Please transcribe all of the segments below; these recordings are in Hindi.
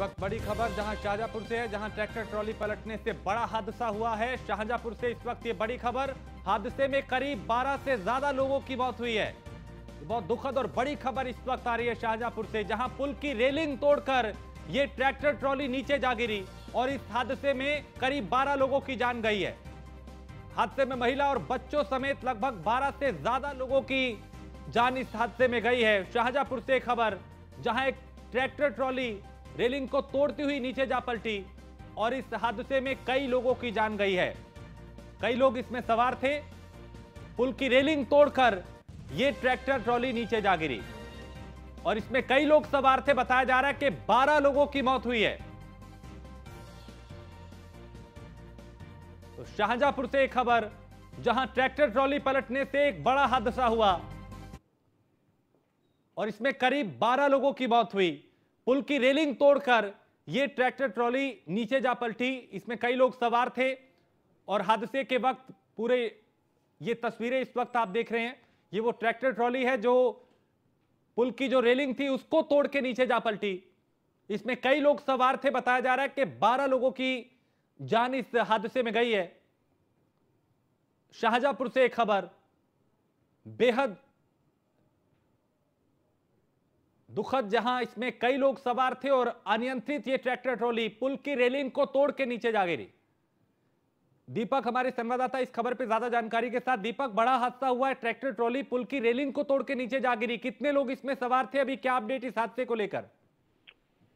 वक्त बड़ी खबर जहां शाहजहांपुर से है, जहां ट्रैक्टर ट्रॉली पलटने से बड़ा हादसा हुआ है। शाहजहांपुर से इस वक्त ये बड़ी खबर, हादसे में करीब 12 से ज्यादा लोगों की मौत हुई है। बहुत दुखद और बड़ी खबर इस वक्त आ रही है शाहजहांपुर से, जहां पुल की रेलिंग तोड़कर ये ट्रैक्टर ट्रॉली नीचे जा गिरी और इस हादसे में करीब 12 लोगों की जान गई है। हादसे में महिला और बच्चों समेत लगभग 12 से ज्यादा लोगों की जान इस हादसे में गई है। शाहजहांपुर से खबर, जहां एक ट्रैक्टर ट्रॉली रेलिंग को तोड़ती हुई नीचे जा पलटी और इस हादसे में कई लोगों की जान गई है। कई लोग इसमें सवार थे। पुल की रेलिंग तोड़कर यह ट्रैक्टर ट्रॉली नीचे जा गिरी और इसमें कई लोग सवार थे। बताया जा रहा है कि 12 लोगों की मौत हुई है। तो शाहजहांपुर से एक खबर, जहां ट्रैक्टर ट्रॉली पलटने से एक बड़ा हादसा हुआ और इसमें करीब 12 लोगों की मौत हुई। पुल की रेलिंग तोड़कर यह ट्रैक्टर ट्रॉली नीचे जा पलटी। इसमें कई लोग सवार थे और हादसे के वक्त पूरे ये तस्वीरें इस वक्त आप देख रहे हैं, ये वो ट्रैक्टर ट्रॉली है जो पुल की जो रेलिंग थी उसको तोड़ के नीचे जा पलटी। इसमें कई लोग सवार थे। बताया जा रहा है कि 12 लोगों की जान इस हादसे में गई है। शाहजहांपुर से एक खबर, बेहद दुखद, जहां इसमें कई लोग सवार थे और अनियंत्रित ये ट्रैक्टर ट्रॉली पुल की रेलिंग को तोड़ के नीचे जा गिरी। दीपक हमारे संवाददाता इस खबर पे ज्यादा जानकारी के साथ। दीपक, बड़ा हादसा हुआ है, ट्रैक्टर ट्रॉली पुल की रेलिंग को तोड़ के नीचे जा गिरी। कितने लोग इसमें सवार थे? अभी क्या अपडेट इस हादसे को लेकर?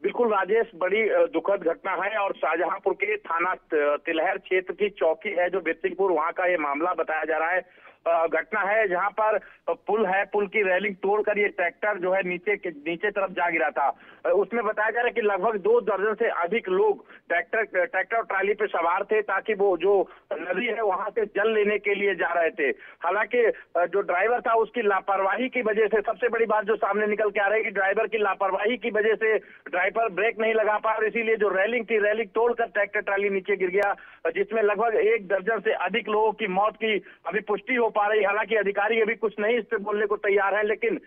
बिल्कुल राजेश, बड़ी दुखद घटना है और शाहजहांपुर के थाना तिलहर क्षेत्र की चौकी है जो बिरसिंहपुर, वहां का ये मामला बताया जा रहा है। घटना है जहां पर पुल है, पुल की रेलिंग तोड़कर ये ट्रैक्टर जो है नीचे तरफ जा गिरा था। उसमें बताया जा रहा है कि लगभग 2 दर्जन से अधिक लोग ट्रैक्टर ट्राली पे सवार थे, ताकि वो जो नदी है वहां से जल लेने के लिए जा रहे थे। हालांकि जो ड्राइवर था उसकी लापरवाही की वजह से, सबसे बड़ी बात जो सामने निकल के आ रही है कि ड्राइवर की लापरवाही की वजह से ड्राइवर ब्रेक नहीं लगा पा, और इसीलिए जो रेलिंग थी, रेलिंग तोड़कर ट्रैक्टर ट्राली नीचे गिर गया, जिसमें लगभग 1 दर्जन से अधिक लोगों की मौत की अभी पुष्टि हो पा रही। हालांकि अधिकारी अभी कुछ नहीं इस पे बोलने को तैयार है, लेकिन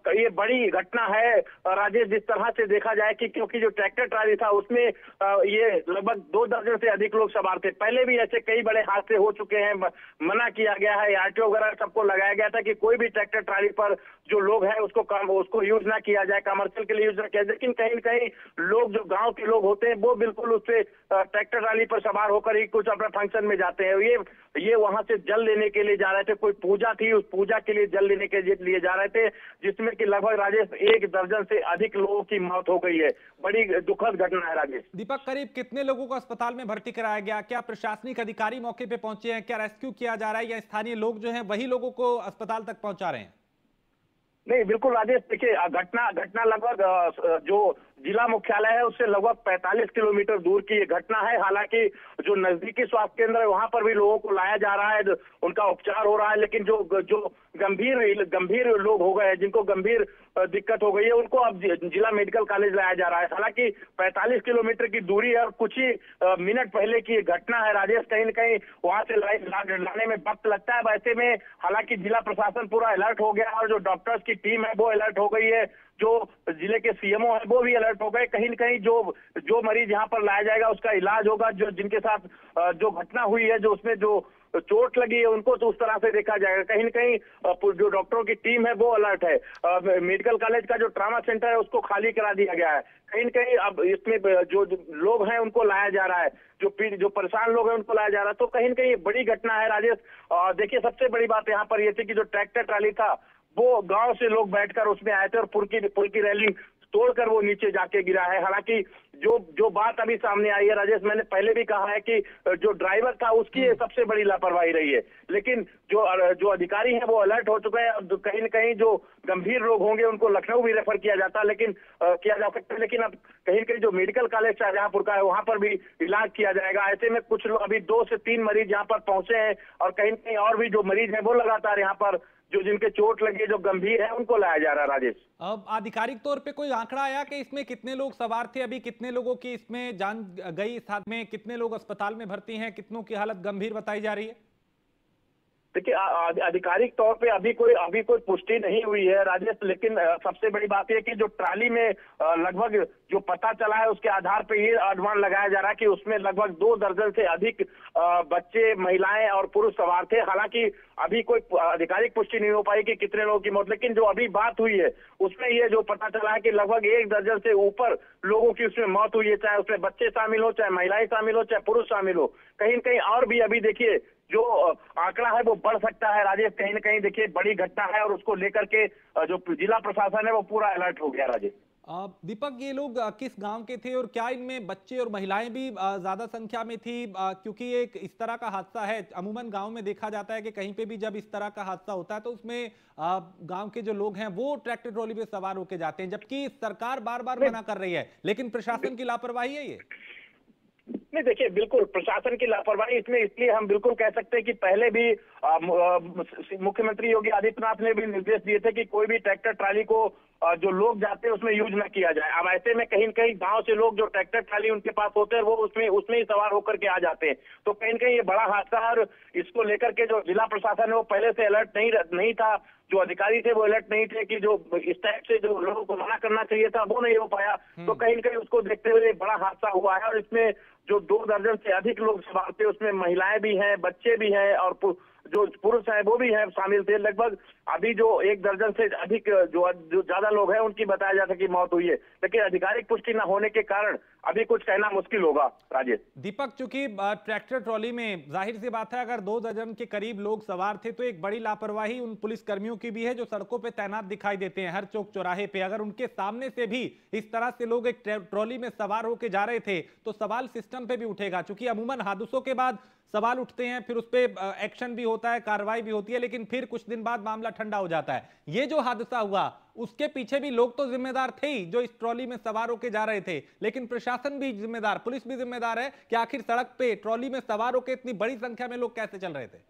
ये बड़ी घटना है राजेश, जिस तरह से देखा जाए कि क्योंकि जो ट्रैक्टर ट्राली था उसमें ये लगभग 2 दर्जन से अधिक लोग सवार थे। पहले भी ऐसे कई बड़े हादसे हो चुके हैं, मना किया गया है, आरटीओ वगैरह सबको लगाया गया था कि कोई भी ट्रैक्टर ट्राली पर जो लोग हैं उसको यूज ना किया जाए, कमर्शियल के लिए यूज ना किया जाए। लेकिन कहीं न कहीं लोग, जो गांव के लोग होते हैं, वो बिल्कुल उससे ट्रैक्टर ट्राली पर सवार होकर ही कुछ अपने फंक्शन में जाते हैं। ये वहां से जल लेने के लिए जा रहे थे, कोई पूजा थी, उस पूजा के लिए जल लेने के लिए जा रहे थे, जिसमें कि लगभग राजेश 1 दर्जन से अधिक लोगों की मौत हो गई है। बड़ी दुखद घटना है राजेश। दीपक, करीब कितने लोगों को अस्पताल में भर्ती कराया गया? क्या प्रशासनिक अधिकारी मौके पे पहुंचे हैं? क्या रेस्क्यू किया जा रहा है या स्थानीय लोग जो हैं वही लोगों को अस्पताल तक पहुंचा रहे हैं? नहीं, बिल्कुल राजेश, देखिए घटना लगभग जो जिला मुख्यालय है उससे लगभग 45 किलोमीटर दूर की ये घटना है। हालांकि जो नजदीकी स्वास्थ्य केंद्र है वहां पर भी लोगों को लाया जा रहा है, उनका उपचार हो रहा है, लेकिन जो गंभीर लोग हो गए हैं, जिनको गंभीर दिक्कत हो गई है, उनको अब जिला मेडिकल कॉलेज लाया जा रहा है। हालांकि 45 किलोमीटर की दूरी है और कुछ ही मिनट पहले की घटना है राजेश। कहीं न कहीं वहां से लाने में वक्त लगता है। वैसे में हालांकि जिला प्रशासन पूरा अलर्ट हो गया और जो डॉक्टर्स की टीम है वो अलर्ट हो गई है, जो जिले के सीएमओ है वो भी अलर्ट हो गए। कहीं न कहीं जो मरीज यहाँ पर लाया जाएगा उसका इलाज होगा। जो जिनके साथ जो घटना हुई है, जो उसमें जो चोट लगी है, उनको तो उस तरह से देखा जाएगा। कहीं न कहीं जो डॉक्टरों की टीम है वो अलर्ट है। मेडिकल कॉलेज का जो ट्रॉमा सेंटर है उसको खाली करा दिया गया है। कहीं न कहीं अब इसमें जो लोग हैं उनको लाया जा रहा है, जो परेशान लोग हैं उनको लाया जा रहा है। तो कहीं न कहीं बड़ी घटना है राजेश। देखिए, सबसे बड़ी बात यहाँ पर यह थी कि जो ट्रैक्टर ट्राली था वो गांव से लोग बैठकर उसमें आए थे और पुल की रेलिंग तोड़कर वो नीचे जाके गिरा है। हालांकि जो बात अभी सामने आई है राजेश, मैंने पहले भी कहा है कि जो ड्राइवर था उसकी सबसे बड़ी लापरवाही रही है, लेकिन जो अधिकारी हैं वो अलर्ट हो चुके हैं। कहीं न कहीं जो गंभीर लोग होंगे उनको लखनऊ भी रेफर किया जा सकता है, लेकिन अब कहीं न कहीं जो मेडिकल कॉलेज शाहजहांपुर का है वहां पर भी इलाज किया जाएगा। ऐसे में कुछ लोग, अभी 2 से 3 मरीज यहाँ पर पहुंचे हैं और कहीं न कहीं और भी जो मरीज हैं वो लगातार यहाँ पर जिनके चोट लगी है, जो गंभीर है, उनको लाया जा रहा है राजेश। अब आधिकारिक तौर पे कोई आंकड़ा आया कि इसमें कितने लोग सवार थे? अभी कितने लोगों की इसमें जान गई? इस हादसे में कितने लोग अस्पताल में भर्ती हैं? कितनों की हालत गंभीर बताई जा रही है? देखिए आधिकारिक तौर पे अभी कोई पुष्टि नहीं हुई है राजेश, लेकिन सबसे बड़ी बात यह कि जो ट्राली में लगभग जो पता चला है उसके आधार पे ये अनुमान लगाया जा रहा है कि उसमें लगभग 2 दर्जन से अधिक बच्चे, महिलाएं और पुरुष सवार थे। हालांकि अभी कोई आधिकारिक पुष्टि नहीं हो पाई कि कितने लोगों की मौत, लेकिन जो अभी बात हुई है उसमें ये जो पता चला है कि लगभग 1 दर्जन से ऊपर लोगों की उसमें मौत हुई है, चाहे उसमें बच्चे शामिल हो, चाहे महिलाएं शामिल हो, चाहे पुरुष शामिल हो। कहीं न कहीं और भी अभी देखिए जो आंकड़ा है वो बढ़ सकता है राजेश, कहीं न कहीं देखिए बड़ी घटना है और उसको लेकर के जो जिला प्रशासन है वो पूरा अलर्ट हो गया राजेश। दीपक, ये लोग किस गांव के थे और क्या इनमें बच्चे और महिलाएं भी ज्यादा संख्या में थी? क्योंकि एक इस तरह का हादसा है, अमूमन गांव में देखा जाता है कि कहीं पे भी जब इस तरह का हादसा होता है तो उसमें गांव के जो लोग हैं वो ट्रैक्टर ट्रॉली पे सवार होकर जाते हैं, जबकि सरकार बार बार मना कर रही है, लेकिन प्रशासन की लापरवाही है ये। नहीं देखिए, बिल्कुल प्रशासन की लापरवाही इसमें इसलिए हम बिल्कुल कह सकते हैं कि पहले भी मुख्यमंत्री योगी आदित्यनाथ ने भी निर्देश दिए थे कि कोई भी ट्रैक्टर ट्राली को जो लोग जाते हैं उसमें यूज न किया जाए। अब ऐसे में कहीं न कहीं गांव से लोग जो ट्रैक्टर ट्राली उनके पास होते हैं वो उसमें ही सवार होकर के आ जाते हैं, तो कहीं न कहीं ये बड़ा हादसा है। और इसको लेकर के जो जिला प्रशासन है वो पहले से अलर्ट नहीं था, जो अधिकारी थे वो अलर्ट नहीं थे कि जो इस टाइप से जो लोगों को मना करना चाहिए था वो नहीं हो पाया, तो कहीं न कहीं उसको देखते हुए बड़ा हादसा हुआ है। और इसमें जो 2 दर्जन से अधिक लोग सवार थे उसमें महिलाएं भी हैं, बच्चे भी हैं और जो पुरुष हैं वो भी हैं शामिल थे। लगभग अभी जो 1 दर्जन से अधिक जो ज्यादा लोग हैं उनकी बताया जाता है कि मौत हुई है, लेकिन आधिकारिक पुष्टि न होने के कारण अभी कुछ कहना मुश्किल होगा राजेश। दीपक, चूंकि ट्रैक्टर ट्रॉली में जाहिर सी बात है अगर 2 दर्जन के करीब लोग सवार थे तो एक बड़ी लापरवाही उन पुलिस कर्मियों की भी है जो सड़कों पे तैनात दिखाई देते हैं हर चौक चौराहे पे। अगर उनके सामने से भी इस तरह से लोग एक ट्रॉली में सवार होकर जा रहे थे तो सवाल सिस्टम पे भी उठेगा, क्योंकि अमूमन हादसों के बाद सवाल उठते हैं, फिर उस पर एक्शन भी होता है, कार्रवाई भी होती है, लेकिन फिर कुछ दिन बाद मामला ठंडा हो जाता है। ये जो हादसा हुआ उसके पीछे भी लोग तो जिम्मेदार थे ही जो इस ट्रॉली में सवार होकर जा रहे थे, लेकिन प्रशासन भी जिम्मेदार, पुलिस भी जिम्मेदार है कि आखिर सड़क पे ट्रॉली में सवार होकर इतनी बड़ी संख्या में लोग कैसे चल रहे थे।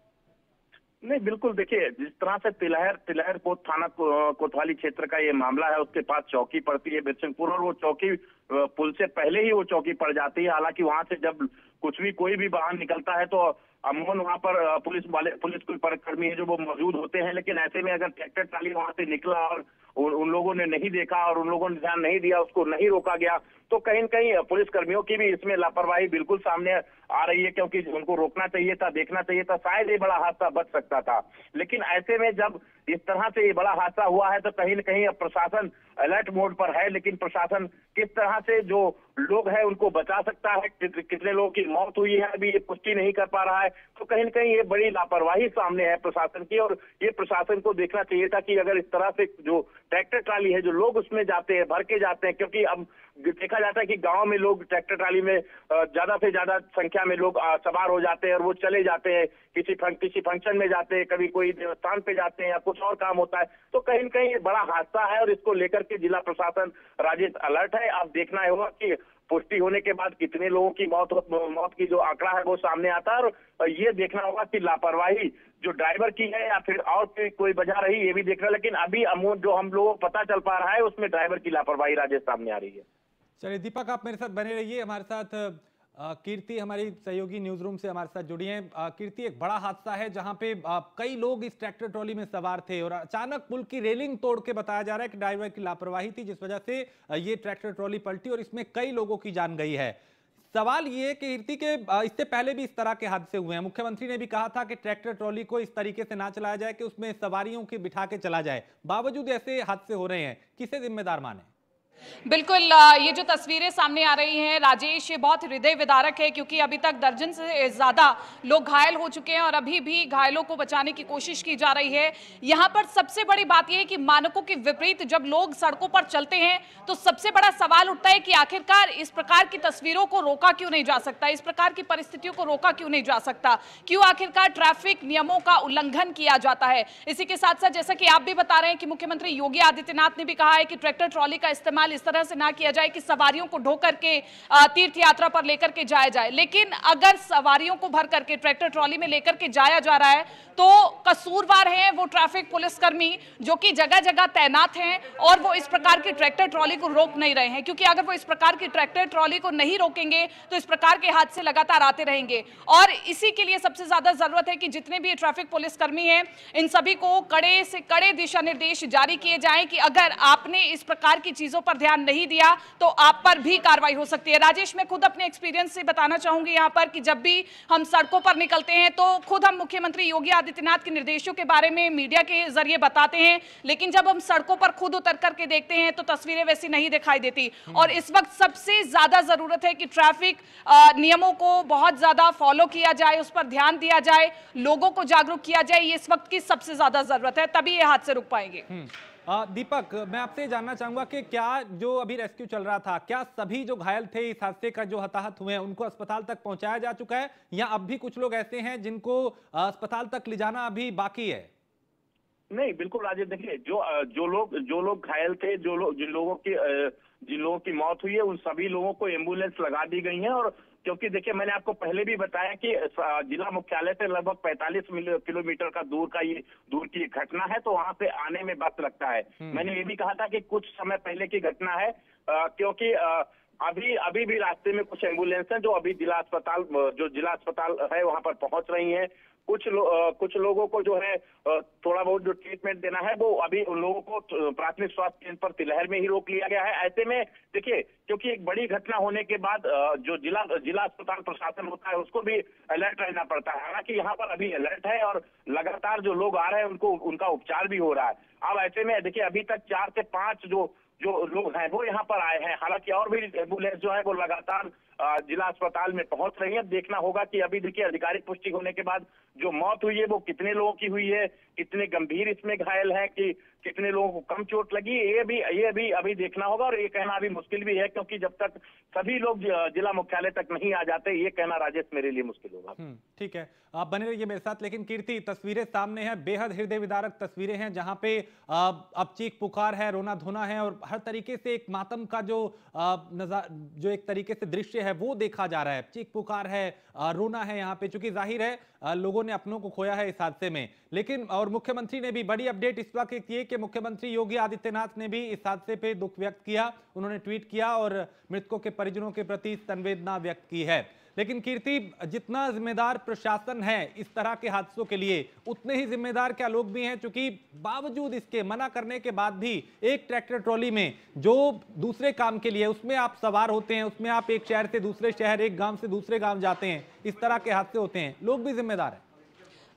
नहीं बिल्कुल, देखिए जिस तरह से तिलहर थाना कोतवाली क्षेत्र का ये मामला है, उसके पास चौकी पड़ती है बिरसिंहपुर, और वो चौकी पुल से पहले ही वो चौकी पड़ जाती है। हालांकि वहां से जब कोई भी वाहन निकलता है तो अमूमन वहां पर पुलिस कोई कर्मी है जो वो मौजूद होते हैं, लेकिन ऐसे में अगर ट्रैक्टर ट्राली वहां से निकला और उन लोगों ने नहीं देखा और उन लोगों ने ध्यान नहीं दिया, उसको नहीं रोका गया, तो कहीं न कहीं पुलिस कर्मियों की भी इसमें लापरवाही बिल्कुल सामने आ रही है, क्योंकि उनको रोकना चाहिए था, देखना चाहिए था, शायद ये बड़ा हादसा बच सकता था। लेकिन ऐसे में जब इस तरह से ये बड़ा हादसा हुआ है तो कहीं न कहीं अब प्रशासन अलर्ट मोड पर है, लेकिन प्रशासन किस तरह से जो लोग हैं उनको बचा सकता है, कितने लोगों की मौत हुई है अभी ये पुष्टि नहीं कर पा रहा है, तो कहीं न कहीं ये बड़ी लापरवाही सामने है प्रशासन की। और ये प्रशासन को देखना चाहिए था कि अगर इस तरह से जो ट्रैक्टर ट्राली है जो लोग उसमें जाते हैं, भर के जाते हैं, क्योंकि अब देखा जाता है कि गांव में लोग ट्रैक्टर ट्राली में ज्यादा से ज्यादा संख्या में लोग सवार हो जाते हैं और वो चले जाते हैं, किसी फंक्शन में जाते हैं, कभी कोई देवस्थान पे जाते हैं या कुछ और काम होता है, तो कहीं न कहीं ये बड़ा हादसा है और इसको लेकर के जिला प्रशासन राजेश अलर्ट है। अब देखना होगा कि पुष्टि होने के बाद कितने लोगों की मौत की जो आंकड़ा है वो सामने आता है, और ये देखना होगा कि लापरवाही जो ड्राइवर की है या फिर और कोई वजह रही ये भी देखना। लेकिन अभी जो हम लोगों को पता चल पा रहा है उसमें ड्राइवर की लापरवाही राजेश सामने आ रही है। चलिए दीपक, आप मेरे साथ बने रहिए। हमारे साथ कीर्ति हमारी सहयोगी न्यूज रूम से हमारे साथ जुड़ी हैं। कीर्ति, एक बड़ा हादसा है जहां पे कई लोग इस ट्रैक्टर ट्रॉली में सवार थे और अचानक पुल की रेलिंग तोड़ के बताया जा रहा है कि ड्राइवर की लापरवाही थी जिस वजह से ये ट्रैक्टर ट्रॉली पलटी और इसमें कई लोगों की जान गई है। सवाल ये है कि कीर्ति के इससे पहले भी इस तरह के हादसे हुए हैं, मुख्यमंत्री ने भी कहा था कि ट्रैक्टर ट्रॉली को इस तरीके से ना चलाया जाए कि उसमें सवारियों की बिठा के चला जाए, बावजूद ऐसे हादसे हो रहे हैं, किसे जिम्मेदार माने? बिल्कुल, ये जो तस्वीरें सामने आ रही हैं राजेश, ये बहुत हृदय विदारक है, क्योंकि अभी तक दर्जन से ज्यादा लोग घायल हो चुके हैं और अभी भी घायलों को बचाने की कोशिश की जा रही है। यहाँ पर सबसे बड़ी बात यह है कि मानकों के विपरीत जब लोग सड़कों पर चलते हैं तो सबसे बड़ा सवाल उठता है कि आखिरकार इस प्रकार की तस्वीरों को रोका क्यों नहीं जा सकता, इस प्रकार की परिस्थितियों को रोका क्यों नहीं जा सकता, क्यों आखिरकार ट्रैफिक नियमों का उल्लंघन किया जाता है। इसी के साथ साथ जैसा कि आप भी बता रहे हैं कि मुख्यमंत्री योगी आदित्यनाथ ने भी कहा है कि ट्रैक्टर ट्रॉली का इस्तेमाल इस्तेमाल इस तरह से ना किया जाए कि सवारियों को ढो करके तीर्थ यात्रा पर लेकर के जाया जाए। लेकिन अगर सवारियों को भर करके ट्रैक्टर ट्रॉली में लेकर के जाया जा रहा है तो कसूरवार हैं वो ट्रैफिक पुलिसकर्मी जो कि जगह जगह तैनात हैं और वो इस प्रकार की ट्रैक्टर ट्रॉली को रोक नहीं रहे हैं, क्योंकि अगर वो इस प्रकार की ट्रैक्टर ट्रॉली को नहीं रोकेंगे तो इस प्रकार के हादसे लगातार आते रहेंगे। और इसी के लिए सबसे ज्यादा जरूरत है कि जितने भी ट्रैफिक पुलिसकर्मी हैं इन सभी को कड़े से कड़े दिशा निर्देश जारी किए जाएं कि अगर आपने इस प्रकार की चीजों पर ध्यान नहीं दिया तो आप पर भी कार्रवाई हो सकती है। राजेश, मैं खुद अपने एक्सपीरियंस से बताना चाहूंगी यहाँ पर कि जब भी हम सड़कों पर निकलते हैं तो खुद हम मुख्यमंत्री योगी आदित्यनाथ के निर्देशों के बारे में मीडिया के जरिए बताते हैं, लेकिन जब हम सड़कों पर खुद उतर करके देखते हैं तो तस्वीरें वैसी नहीं दिखाई देती। और इस वक्त सबसे ज्यादा जरूरत है कि ट्रैफिक नियमों को बहुत ज्यादा फॉलो किया जाए, उस पर ध्यान दिया जाए, लोगों को जागरूक किया जाए। ये इस वक्त की सबसे ज्यादा जरूरत है, तभी ये हादसे रुक पाएंगे। दीपक, मैं आपसे जानना चाहूंगा कि क्या जो अभी रेस्क्यू चल रहा था, क्या सभी जो घायल थे इस हादसे का, जो हताहत हुए हैं, उनको अस्पताल तक पहुंचाया जा चुका है या अब भी कुछ लोग ऐसे हैं जिनको अस्पताल तक ले जाना अभी बाकी है? नहीं, बिल्कुल राजेश, देखिए जो लोग घायल थे, जिन लोगों की मौत हुई है, उन सभी लोगों को एम्बुलेंस लगा दी गई है। और क्योंकि देखिए मैंने आपको पहले भी बताया कि जिला मुख्यालय से लगभग 45 किलोमीटर का दूर की घटना है, तो वहां पे आने में वक्त लगता है। मैंने ये भी कहा था कि कुछ समय पहले की घटना है, क्योंकि अभी भी रास्ते में कुछ एम्बुलेंस हैं जो अभी जिला अस्पताल है वहां पर पहुंच रही हैं। कुछ लोगों को जो है थोड़ा बहुत जो ट्रीटमेंट देना है वो अभी उन लोगों को प्राथमिक स्वास्थ्य केंद्र पर तिलहर में ही रोक लिया गया है। ऐसे में देखिए, क्योंकि एक बड़ी घटना होने के बाद जो जिला अस्पताल प्रशासन होता है उसको भी अलर्ट रहना पड़ता है। हालांकि यहाँ पर अभी अलर्ट है और लगातार जो लोग आ रहे हैं उनका उपचार भी हो रहा है। अब ऐसे में देखिए अभी तक 4 से 5 जो लोग हैं वो यहाँ पर आए हैं। हालांकि और भी एम्बुलेंस जो है वो लगातार जिला अस्पताल में पहुंच रही है। देखना होगा कि अभी देखिए आधिकारिक पुष्टि होने के बाद जो मौत हुई है वो कितने लोगों की हुई है, कितने गंभीर इसमें घायल हैं, कि कितने लोगों को कम चोट लगी, ये भी अभी देखना होगा। और ये कहना अभी मुश्किल भी है, क्योंकि जब तक सभी लोग जिला मुख्यालय तक नहीं आ जाते, ये कहना राजेश मेरे लिए मुश्किल होगा। ठीक है, आप बने रहिए मेरे साथ। लेकिन कीर्ति, तस्वीरें सामने हैं, बेहद हृदय विदारक तस्वीरें हैं, जहां पे अब चीख पुकार है, रोना धोना है और हर तरीके से एक मातम का जो एक तरीके से दृश्य है वो देखा जा रहा है। चीख पुकार है, रोना है यहाँ पे, चूंकि जाहिर है लोगों ने अपनों को खोया है इस हादसे में। लेकिन और मुख्यमंत्री ने भी बड़ी अपडेट इस वक्त की कि मुख्यमंत्री योगी आदित्यनाथ ने भी इस हादसे पे दुख व्यक्त किया, उन्होंने ट्वीट किया और मृतकों के परिजनों के प्रति संवेदना व्यक्त की है। लेकिन कीर्ति, जितना जिम्मेदार प्रशासन है इस तरह के हादसों के लिए, उतने ही जिम्मेदार क्या लोग भी हैं, क्योंकि बावजूद इसके मना करने के बाद भी एक ट्रैक्टर ट्रॉली में जो दूसरे काम के लिए उसमें आप सवार होते हैं, उसमें आप एक शहर से दूसरे शहर, एक गांव से दूसरे गांव जाते हैं, इस तरह के हादसे होते हैं, लोग भी जिम्मेदार हैं।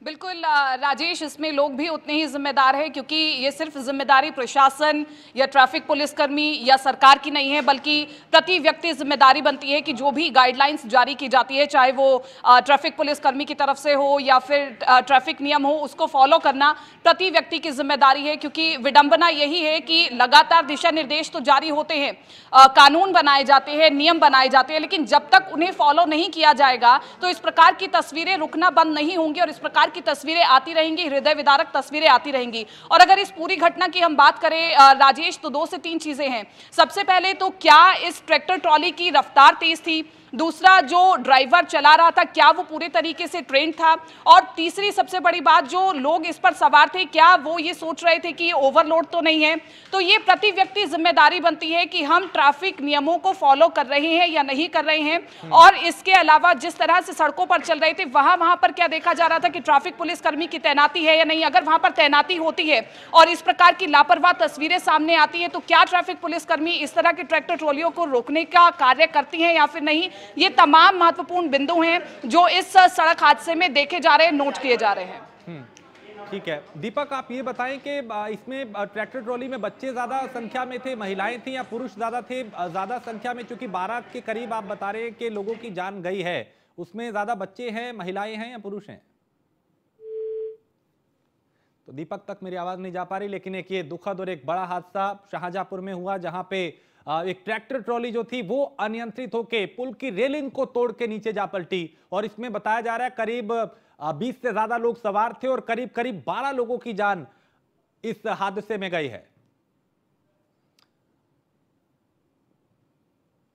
बिल्कुल राजेश, इसमें लोग भी उतने ही जिम्मेदार हैं, क्योंकि ये सिर्फ जिम्मेदारी प्रशासन या ट्रैफिक पुलिसकर्मी या सरकार की नहीं है, बल्कि प्रति व्यक्ति जिम्मेदारी बनती है कि जो भी गाइडलाइंस जारी की जाती है, चाहे वो ट्रैफिक पुलिसकर्मी की तरफ से हो या फिर ट्रैफिक नियम हो, उसको फॉलो करना प्रति व्यक्ति की जिम्मेदारी है। क्योंकि विडंबना यही है कि लगातार दिशा निर्देश तो जारी होते हैं, कानून बनाए जाते हैं, नियम बनाए जाते हैं, लेकिन जब तक उन्हें फॉलो नहीं किया जाएगा तो इस प्रकार की तस्वीरें रुकना बंद नहीं होंगी और इस प्रकार की तस्वीरें आती रहेंगी, हृदय विदारक तस्वीरें आती रहेंगी। और अगर इस पूरी घटना की हम बात करें राजेश, तो 2 से 3 चीजें हैं। सबसे पहले तो क्या इस ट्रैक्टर ट्रॉली की रफ्तार तेज थी, दूसरा जो ड्राइवर चला रहा था क्या वो पूरे तरीके से ट्रेन था, और तीसरी सबसे बड़ी बात, जो लोग इस पर सवार थे क्या वो ये सोच रहे थे कि ये ओवरलोड तो नहीं है। तो ये प्रति व्यक्ति जिम्मेदारी बनती है कि हम ट्रैफिक नियमों को फॉलो कर रहे हैं या नहीं कर रहे हैं। और इसके अलावा जिस तरह से सड़कों पर चल रहे थे वहां पर क्या देखा जा रहा था कि ट्रैफिक पुलिसकर्मी की तैनाती है या नहीं। अगर वहां पर तैनाती होती है और इस प्रकार की लापरवाह तस्वीरें सामने आती है तो क्या ट्रैफिक पुलिसकर्मी इस तरह के ट्रैक्टर ट्रॉलियों को रोकने का कार्य करती हैं या फिर नहीं। ये तमाम महत्वपूर्ण बिंदु हैं जो इस सड़क हादसे में देखे जा रहे हैं, नोट किए जा रहे हैं। ठीक है दीपक, आप ये बताएं कि इसमें ट्रैक्टर ट्रॉली में बच्चे ज्यादा संख्या में थे, महिलाएं थी या पुरुष ज्यादा थे? ज्यादा संख्या में, चूंकि 12 के करीब आप बता रहे हैं कि लोगों की जान गई है, उसमें ज्यादा बच्चे हैं, महिलाएं हैं या पुरुष हैं? तो दीपक तक मेरी आवाज नहीं जा पा रही। लेकिन एक ये दुखद और एक बड़ा हादसा शाहजहांपुर में हुआ, जहां पे एक ट्रैक्टर ट्रॉली जो थी वो अनियंत्रित होकर पुल की रेलिंग को तोड़ के नीचे जा पलटी। और इसमें बताया जा रहा है करीब 20 से ज्यादा लोग सवार थे और करीब 12 लोगों की जान इस हादसे में गई है।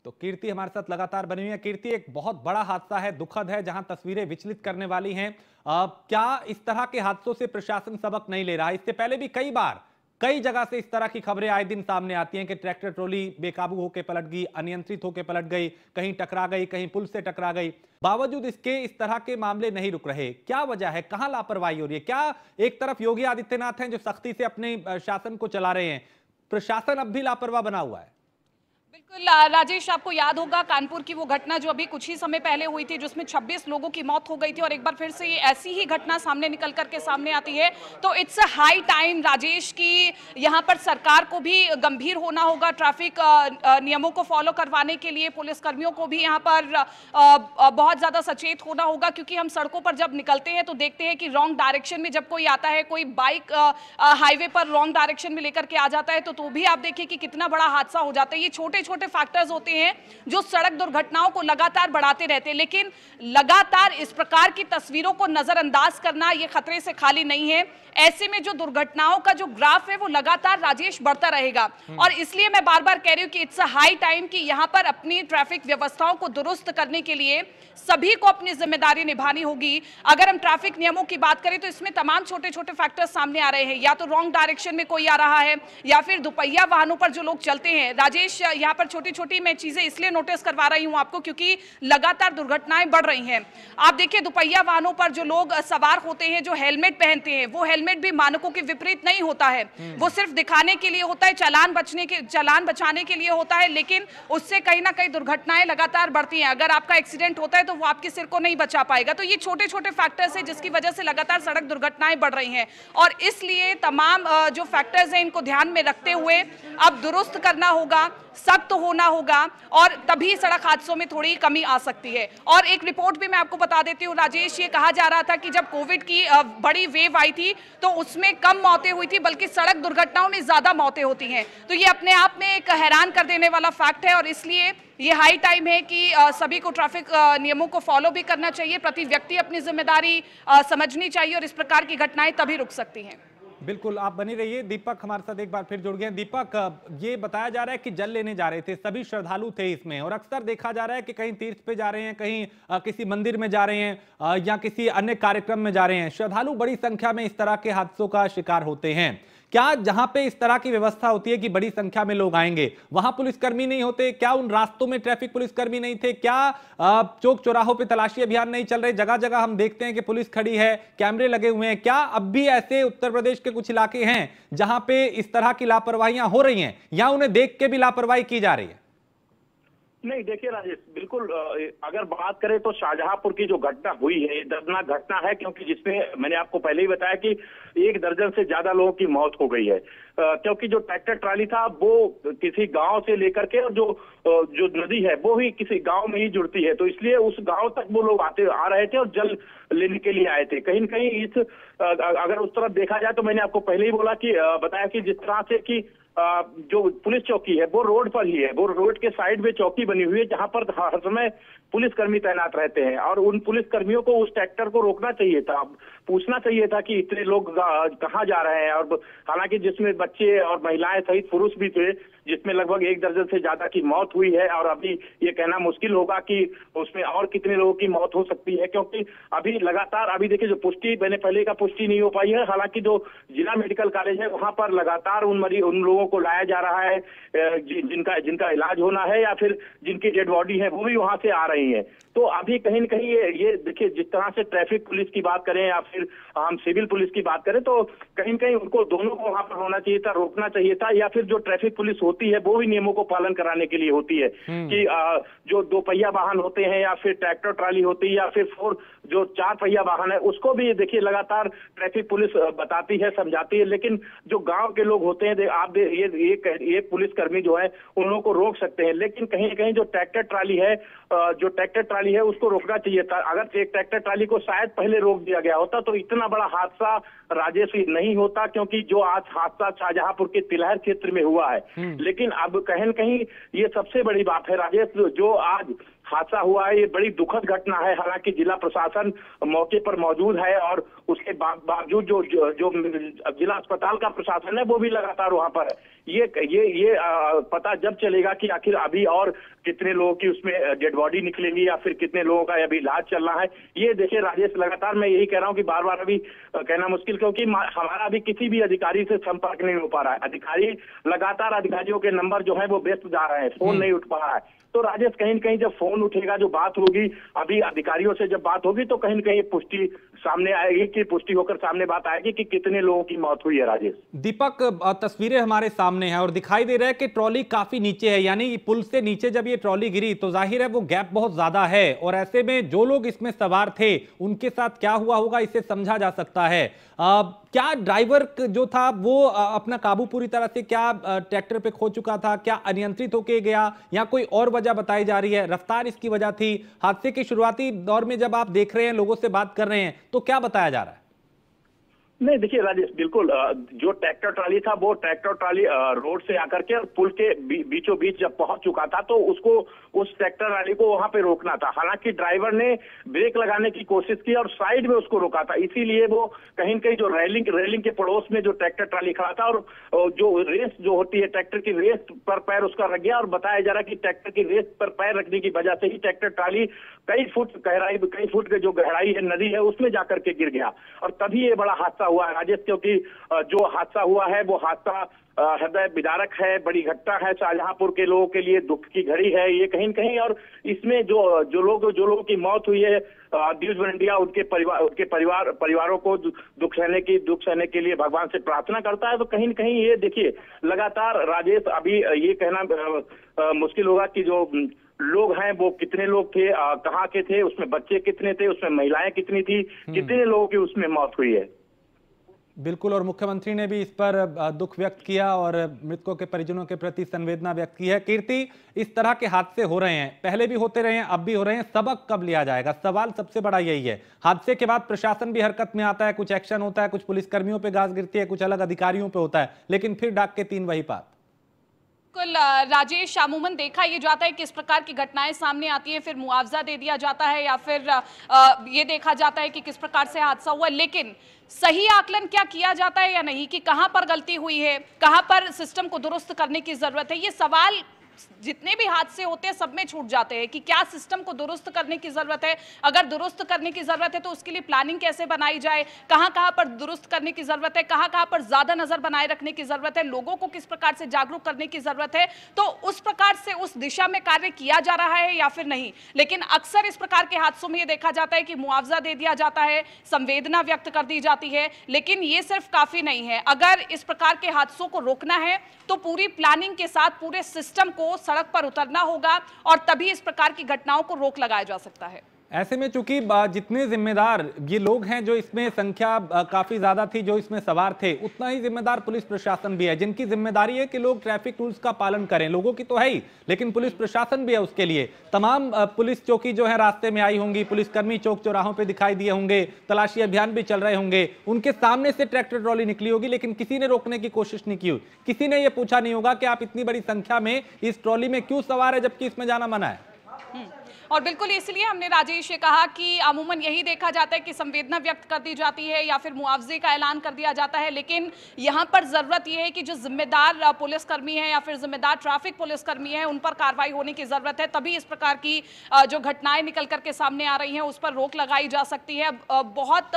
तो कीर्ति हमारे साथ लगातार बनी हुई है। कीर्ति, एक बहुत बड़ा हादसा है, दुखद है, जहां तस्वीरें विचलित करने वाली हैं। क्या इस तरह के हादसों से प्रशासन सबक नहीं ले रहा? इससे पहले भी कई बार कई जगह से इस तरह की खबरें आए दिन सामने आती हैं कि ट्रैक्टर ट्रॉली बेकाबू होकर पलट गई, अनियंत्रित होकर पलट गई, कहीं टकरा गई, कहीं पुल से टकरा गई। बावजूद इसके इस तरह के मामले नहीं रुक रहे। क्या वजह है? कहां लापरवाही हो रही है? क्या एक तरफ योगी आदित्यनाथ हैं जो सख्ती से अपने शासन को चला रहे हैं, प्रशासन अब भी लापरवाह बना हुआ है? बिल्कुल राजेश, आपको याद होगा कानपुर की वो घटना जो अभी कुछ ही समय पहले हुई थी, जिसमें 26 लोगों की मौत हो गई थी, और एक बार फिर से ये ऐसी ही घटना सामने निकल करके सामने आती है। तो it's a high time Rajesh की यहाँ पर सरकार को भी गंभीर होना होगा। ट्रैफिक नियमों को फॉलो करवाने के लिए पुलिस कर्मियों को भी यहाँ पर बहुत ज्यादा सचेत होना होगा, क्योंकि हम सड़कों पर जब निकलते हैं तो देखते हैं कि रॉन्ग डायरेक्शन में जब कोई आता है, कोई बाइक हाईवे पर रॉन्ग डायरेक्शन में लेकर के आ जाता है, तो भी आप देखिए कि कितना बड़ा हादसा हो जाता है। ये छोटे छोटे फैक्टर्स होते हैं जो सड़क दुर्घटनाओं को लगातार बढ़ाते रहते हैं, लेकिन लगातार इस प्रकार की तस्वीरों को नजरअंदाज करना ये खतरे से खाली नहीं है। ऐसे में जो दुर्घटनाओं का जो ग्राफ है वो लगातार राजेश बढ़ता रहेगा, और इसलिए मैं बार बार कह रही हूं कि इट्स अ हाई टाइम कि यहां पर अपनी ट्रैफिक व्यवस्थाओं को दुरुस्त करने के लिए सभी को अपनी जिम्मेदारी निभानी होगी। अगर हम ट्रैफिक नियमों की बात करें तो इसमें तमाम छोटे छोटे फैक्टर्स सामने आ रहे हैं। या तो रॉन्ग डायरेक्शन में कोई आ रहा है, या फिर दुपहिया वाहनों पर जो लोग चलते हैं। राजेश, यहाँ पर छोटी छोटी मैं चीजें इसलिए नोटिस करवा रही हूं आपको क्योंकि लगातार दुर्घटनाएं बढ़ रही हैं। आप देखिए दुपहिया वाहनों पर जो लोग सवार होते हैं, जो हेलमेट पहनते हैं, वो हेलमेट भी मानकों के विपरीत नहीं होता है। वो सिर्फ दिखाने के लिए होता है, चालान बचाने के लिए होता है, लेकिन उससे कहीं ना कहीं दुर्घटनाएं लगातार बढ़ती हैं। अगर आपका एक्सीडेंट होता है तो वो आपके सिर को नहीं बचा पाएगा। तो ये छोटे छोटे फैक्टर्स हैं जिसकी वजह से लगातार सड़क दुर्घटनाएं बढ़ रही हैं, और इसलिए तमाम जो फैक्टर्स हैं इनको ध्यान में रखते हुए अब दुरुस्त करना होगा, सख्त होना होगा, और तभी सड़क हादसों में थोड़ी कमी आ सकती है। और एक रिपोर्ट भी मैं आपको बता देती हूँ राजेश, ये कहा जा रहा था कि जब कोविड की बड़ी वेव आई थी तो उसमें कम मौतें हुई थी, बल्कि सड़क दुर्घटनाओं में ज्यादा मौतें होती हैं। तो ये अपने आप में एक हैरान कर देने वाला फैक्ट है, और इसलिए ये हाई टाइम है कि सभी को ट्रैफिक नियमों को फॉलो भी करना चाहिए। प्रति व्यक्ति अपनी जिम्मेदारी समझनी चाहिए, और इस प्रकार की घटनाएं तभी रुक सकती हैं। बिल्कुल, आप बनी रहिए। दीपक हमारे साथ एक बार फिर जुड़ गए। दीपक, ये बताया जा रहा है कि जल लेने जा रहे थे, सभी श्रद्धालु थे इसमें, और अक्सर देखा जा रहा है कि कहीं तीर्थ पे जा रहे हैं, कहीं किसी मंदिर में जा रहे हैं, या किसी अन्य कार्यक्रम में जा रहे हैं। श्रद्धालु बड़ी संख्या में इस तरह के हादसों का शिकार होते हैं। क्या जहां पे इस तरह की व्यवस्था होती है कि बड़ी संख्या में लोग आएंगे, वहां पुलिसकर्मी नहीं होते? क्या उन रास्तों में ट्रैफिक पुलिसकर्मी नहीं थे? क्या चौक चौराहों पे तलाशी अभियान नहीं चल रहे? जगह जगह हम देखते हैं कि पुलिस खड़ी है, कैमरे लगे हुए हैं। क्या अब भी ऐसे उत्तर प्रदेश के कुछ इलाके हैं जहां पे इस तरह की लापरवाहियां हो रही हैं, या उन्हें देख के भी लापरवाही की जा रही है? नहीं, देखिए राजेश, बिल्कुल अगर बात करें तो शाहजहांपुर की जो घटना हुई है, ये दर्दनाक घटना है, क्योंकि जिसमें मैंने आपको पहले ही बताया कि 1 दर्जन से ज्यादा लोगों की मौत हो गई है। क्योंकि जो ट्रैक्टर ट्राली था वो किसी गांव से लेकर के, और जो नदी है वो ही किसी गांव में ही जुड़ती है, तो इसलिए उस गांव तक वो लोग आ रहे थे और जल लेने के लिए आए थे। कहीं न कहीं अगर उस तरफ देखा जाए तो मैंने आपको पहले ही बताया कि जिस तरह से कि जो पुलिस चौकी है वो रोड पर ही है, वो रोड के साइड में चौकी बनी हुई है जहां पर हर समय पुलिसकर्मी तैनात रहते हैं, और उन पुलिसकर्मियों को उस ट्रैक्टर को रोकना चाहिए था, पूछना चाहिए था कि इतने लोग कहां जा रहे हैं। और हालांकि जिसमें बच्चे और महिलाएं सहित पुरुष भी थे, जिसमें लगभग 1 दर्जन से ज्यादा की मौत हुई है, और अभी ये कहना मुश्किल होगा कि उसमें और कितने लोगों की मौत हो सकती है, क्योंकि अभी लगातार देखिए जो पुष्टि मैंने पहले का पुष्टि नहीं हो पाई है। हालांकि जो जिला मेडिकल कॉलेज है वहां पर लगातार उन लोगों को लाया जा रहा है जिनका इलाज होना है, या फिर जिनकी डेड बॉडी है वो भी वहां से आ रही है। तो अभी कहीं न कहीं ये देखिए, जिस तरह से ट्रैफिक पुलिस की बात करें या फिर हम सिविल पुलिस की बात करें, तो कहीं न कहीं उनको दोनों को वहां पर होना चाहिए था, रोकना चाहिए था, या फिर जो ट्रैफिक पुलिस होती है वो भी नियमों को पालन कराने के लिए होती है कि जो 2 पहिया वाहन होते हैं, या फिर ट्रैक्टर ट्राली होती है, या फिर 4 पहिया वाहन है, उसको भी देखिए लगातार ट्रैफिक पुलिस बताती है, समझाती है। लेकिन जो गांव के लोग होते हैं, आप ये पुलिसकर्मी जो है उन लोगों को रोक सकते हैं, लेकिन कहीं न कहीं जो ट्रैक्टर ट्राली है उसको रोकना चाहिए था। अगर एक ट्रैक्टर ट्राली को शायद पहले रोक दिया गया होता तो इतना बड़ा हादसा राजेश नहीं होता, क्योंकि जो आज हादसा शाहजहांपुर के तिलहर क्षेत्र में हुआ है। लेकिन अब कहीं न कहीं ये सबसे बड़ी बात है राजेश, जो आज हादसा हुआ है ये बड़ी दुखद घटना है। हालांकि जिला प्रशासन मौके पर मौजूद है, और उसके बावजूद जो जिला अस्पताल का प्रशासन है वो भी लगातार वहां पर है। ये पता जब चलेगा कि आखिर अभी और कितने लोगों की उसमें डेड बॉडी निकलेंगी या फिर कितने लोगों का अभी इलाज चल रहा है। ये देखिए राजेश, लगातार मैं यही कह रहा हूँ कि बार बार अभी कहना मुश्किल, क्योंकि हमारा अभी किसी भी अधिकारी से संपर्क नहीं हो पा रहा है। अधिकारियों के नंबर जो है वो व्यस्त जा रहे हैं, फोन नहीं उठ पा रहा है। तो राजेश, कहीं न कहीं जब फोन उठेगा, जो बात होगी अभी अधिकारियों से जब बात होगी, तो कहीं न कहीं पुष्टि सामने आएगी, कि पुष्टि होकर सामने बात आएगी कि कितने लोगों की मौत हुई है। राजेश, दीपक, तस्वीरें हमारे सामने हैं और दिखाई दे रहा है कि ट्रॉली काफी नीचे है, यानी पुल से नीचे जब ये ट्रॉली गिरी तो जाहिर है वो गैप बहुत ज्यादा है, और ऐसे में जो लोग इसमें सवार थे उनके साथ क्या हुआ होगा इसे समझा जा सकता है। क्या ड्राइवर जो था वो अपना काबू पूरी तरह से क्या ट्रैक्टर पे खो चुका था, क्या अनियंत्रित होके गया, या कोई और वजह बताई जा रही है? रफ्तार इसकी वजह थी? हादसे के शुरुआती दौर में जब आप देख रहे हैं, लोगों से बात कर रहे हैं, तो क्या बताया जा रहा है? नहीं, देखिए राजेश, बिल्कुल जो ट्रैक्टर ट्राली था वो ट्रैक्टर ट्राली रोड से आकर के पुल के बीचों बीच जब पहुंच चुका था, तो उसको उस ट्रैक्टर ट्राली को वहां पे रोकना था। हालांकि ड्राइवर ने ब्रेक लगाने की कोशिश की और साइड में उसको रोका था, इसीलिए वो कहीं न कहीं जो रेलिंग के पड़ोस में जो ट्रैक्टर ट्राली खड़ा था, और जो रेस जो होती है ट्रैक्टर की, रेस पर पैर उसका रख गया। और बताया जा रहा है कि ट्रैक्टर की रेस पर पैर रखने की वजह से ही ट्रैक्टर ट्राली कई फुट की जो गहराई है, नदी है, उसमें जाकर के गिर गया, और तभी ये बड़ा हादसा हुआ है राजेश। क्योंकि जो हादसा हुआ है वो हादसा हृदय विदारक है, बड़ी घटना है, शाहजहांपुर के लोगों के लिए दुख की घड़ी है ये कहीं न कहीं। और इसमें जो लोगों की मौत हुई है, न्यूज़ वन इंडिया उनके परिवारों को दुख सहने के लिए भगवान से प्रार्थना करता है। तो कहीं न कहीं ये देखिए, लगातार राजेश, अभी ये कहना मुश्किल होगा कि जो लोग हैं वो कितने लोग थे, कहाँ के थे, उसमें बच्चे कितने थे, उसमें महिलाएं कितनी थी, कितने लोगों की उसमें मौत हुई है। बिल्कुल, और मुख्यमंत्री ने भी इस पर दुख व्यक्त किया और मृतकों के परिजनों के प्रति संवेदना व्यक्त की है। कीर्ति, इस तरह के हादसे हो रहे हैं, पहले भी होते रहे हैं, अब भी हो रहे हैं, सबक कब लिया जाएगा? सवाल सबसे बड़ा यही है। हादसे के बाद प्रशासन भी हरकत में आता है, कुछ एक्शन होता है, कुछ पुलिसकर्मियों पे गाज गिरती है, कुछ अलग अधिकारियों पे होता है, लेकिन फिर डाक के तीन वही बात। राजेश, अमूमन देखा ये जाता है किस प्रकार की घटनाएं सामने आती है, फिर मुआवजा दे दिया जाता है, या फिर ये देखा जाता है कि किस प्रकार से हादसा हुआ, लेकिन सही आकलन क्या किया जाता है या नहीं, कि कहां पर गलती हुई है, कहां पर सिस्टम को दुरुस्त करने की जरूरत है? ये सवाल जितने भी हादसे होते हैं सब में छूट जाते हैं कि क्या सिस्टम को दुरुस्त करने की जरूरत है, अगर दुरुस्त करने की जरूरत है तो उसके लिए प्लानिंग कैसे बनाई जाए, कहां पर दुरुस्त करने की जरूरत है, कहां पर ज्यादा नजर बनाए रखने की जरूरत है, लोगों को किस प्रकार से जागरूक करने की जरूरत है, तो उस प्रकार से उस दिशा में कार्य किया जा रहा है या फिर नहीं। लेकिन अक्सर इस प्रकार के हादसों में यह देखा जाता है कि मुआवजा दे दिया जाता है, संवेदना व्यक्त कर दी जाती है, लेकिन ये सिर्फ काफी नहीं है। अगर इस प्रकार के हादसों को रोकना है तो पूरी प्लानिंग के साथ पूरे सिस्टम को सड़क पर उतरना होगा, और तभी इस प्रकार की घटनाओं को रोक लगाया जा सकता है। ऐसे में चूंकि जितने जिम्मेदार ये लोग हैं, जो इसमें संख्या काफी ज्यादा थी जो इसमें सवार थे, उतना ही जिम्मेदार पुलिस प्रशासन भी है, जिनकी जिम्मेदारी है कि लोग ट्रैफिक रूल्स का पालन करें। लोगों की तो है ही, लेकिन पुलिस प्रशासन भी है उसके लिए। तमाम पुलिस चौकी जो है रास्ते में आई होंगी, पुलिसकर्मी चौक चौराहों पे दिखाई दिए होंगे, तलाशी अभियान भी चल रहे होंगे, उनके सामने से ट्रैक्टर ट्रॉली निकली होगी, लेकिन किसी ने रोकने की कोशिश नहीं की। किसी ने यह पूछा नहीं होगा कि आप इतनी बड़ी संख्या में इस ट्रॉली में क्यों सवार है जबकि इसमें जाना मना है। और बिल्कुल इसलिए हमने राजेश ये कहा कि अमूमन यही देखा जाता है कि संवेदना व्यक्त कर दी जाती है या फिर मुआवजे का ऐलान कर दिया जाता है, लेकिन यहाँ पर जरूरत यह है कि जो जिम्मेदार पुलिसकर्मी है या फिर जिम्मेदार ट्रैफिक पुलिसकर्मी है उन पर कार्रवाई होने की जरूरत है, तभी इस प्रकार की जो घटनाएं निकल करके सामने आ रही हैं उस पर रोक लगाई जा सकती है। बहुत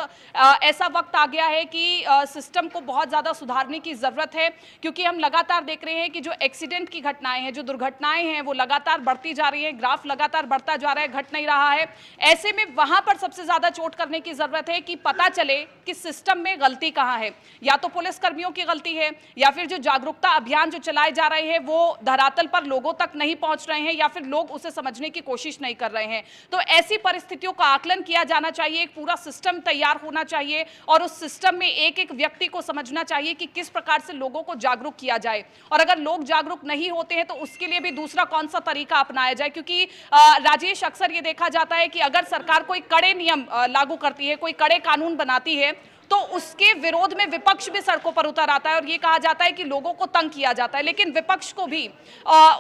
ऐसा वक्त आ गया है कि सिस्टम को बहुत ज्यादा सुधारने की जरूरत है, क्योंकि हम लगातार देख रहे हैं कि जो एक्सीडेंट की घटनाएं हैं, जो दुर्घटनाएं हैं, वो लगातार बढ़ती जा रही है, ग्राफ लगातार बढ़ता जा रहा है, घट नहीं रहा है। ऐसे में वहां पर सबसे ज्यादा चोट करने की जरूरत है कि पता चले कि सिस्टम में गलती कहां है, या तो पुलिस कर्मियों की गलती है, या फिर जो जागरूकता अभियान जो चलाए जा रहे हैं वो धरातल पर लोगों तक नहीं पहुंच रहे हैं, या फिर लोग उसे समझने की कोशिश नहीं कर रहे हैं। तो ऐसी परिस्थितियों का आकलन किया जाना चाहिए, एक पूरा सिस्टम तैयार होना चाहिए, और उस सिस्टम में एक एक व्यक्ति को समझना चाहिए कि किस प्रकार से लोगों को जागरूक किया जाए, और अगर लोग जागरूक नहीं होते हैं तो उसके लिए भी दूसरा कौन सा तरीका अपनाया जाए। क्योंकि राजेश, अक्सर ये देखा जाता है कि अगर सरकार कोई कड़े नियम लागू करती है, कोई कड़े कानून बनाती है, तो उसके विरोध में विपक्ष भी सड़कों पर उतर आता है और ये कहा जाता है कि लोगों को तंग किया जाता है। लेकिन विपक्ष को भी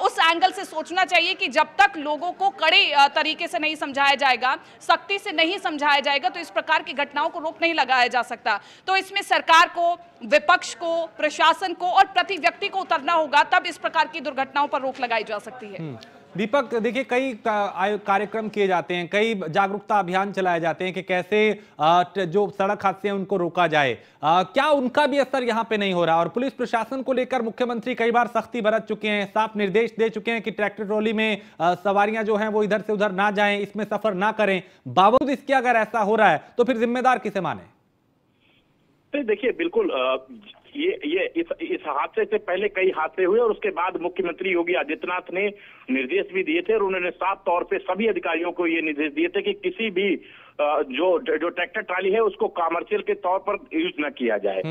उस एंगल से सोचना चाहिए कि जब तक लोगों को कड़े तरीके से नहीं समझाया जाएगा, सख्ती से नहीं समझाया जाएगा, तो इस प्रकार की घटनाओं को रोक नहीं लगाया जा सकता। तो इसमें सरकार को, विपक्ष को, प्रशासन को और प्रति व्यक्ति को उतरना होगा, तब इस प्रकार की दुर्घटनाओं पर रोक लगाई जा सकती है। दीपक, देखिए कई कार्यक्रम किए जाते हैं, कई जागरूकता अभियान चलाए जाते हैं कि कैसे जो सड़क हादसे हैं उनको रोका जाए। क्या उनका भी असर यहाँ पे नहीं हो रहा? और पुलिस प्रशासन को लेकर मुख्यमंत्री कई बार सख्ती बरत चुके हैं, साफ निर्देश दे चुके हैं कि ट्रैक्टर ट्रॉली में सवारियां जो हैं वो इधर से उधर ना जाएं, इसमें सफर ना करें। बावजूद इसके अगर ऐसा हो रहा है तो फिर जिम्मेदार किसे माने? तो देखिए, बिल्कुल ये इस हादसे से पहले कई हादसे हुए और उसके बाद मुख्यमंत्री योगी आदित्यनाथ ने निर्देश भी दिए थे और उन्होंने साफ तौर पे सभी अधिकारियों को ये निर्देश दिए थे कि किसी भी जो ट्रैक्टर ट्राली है उसको कमर्शियल के तौर पर यूज न किया जाए।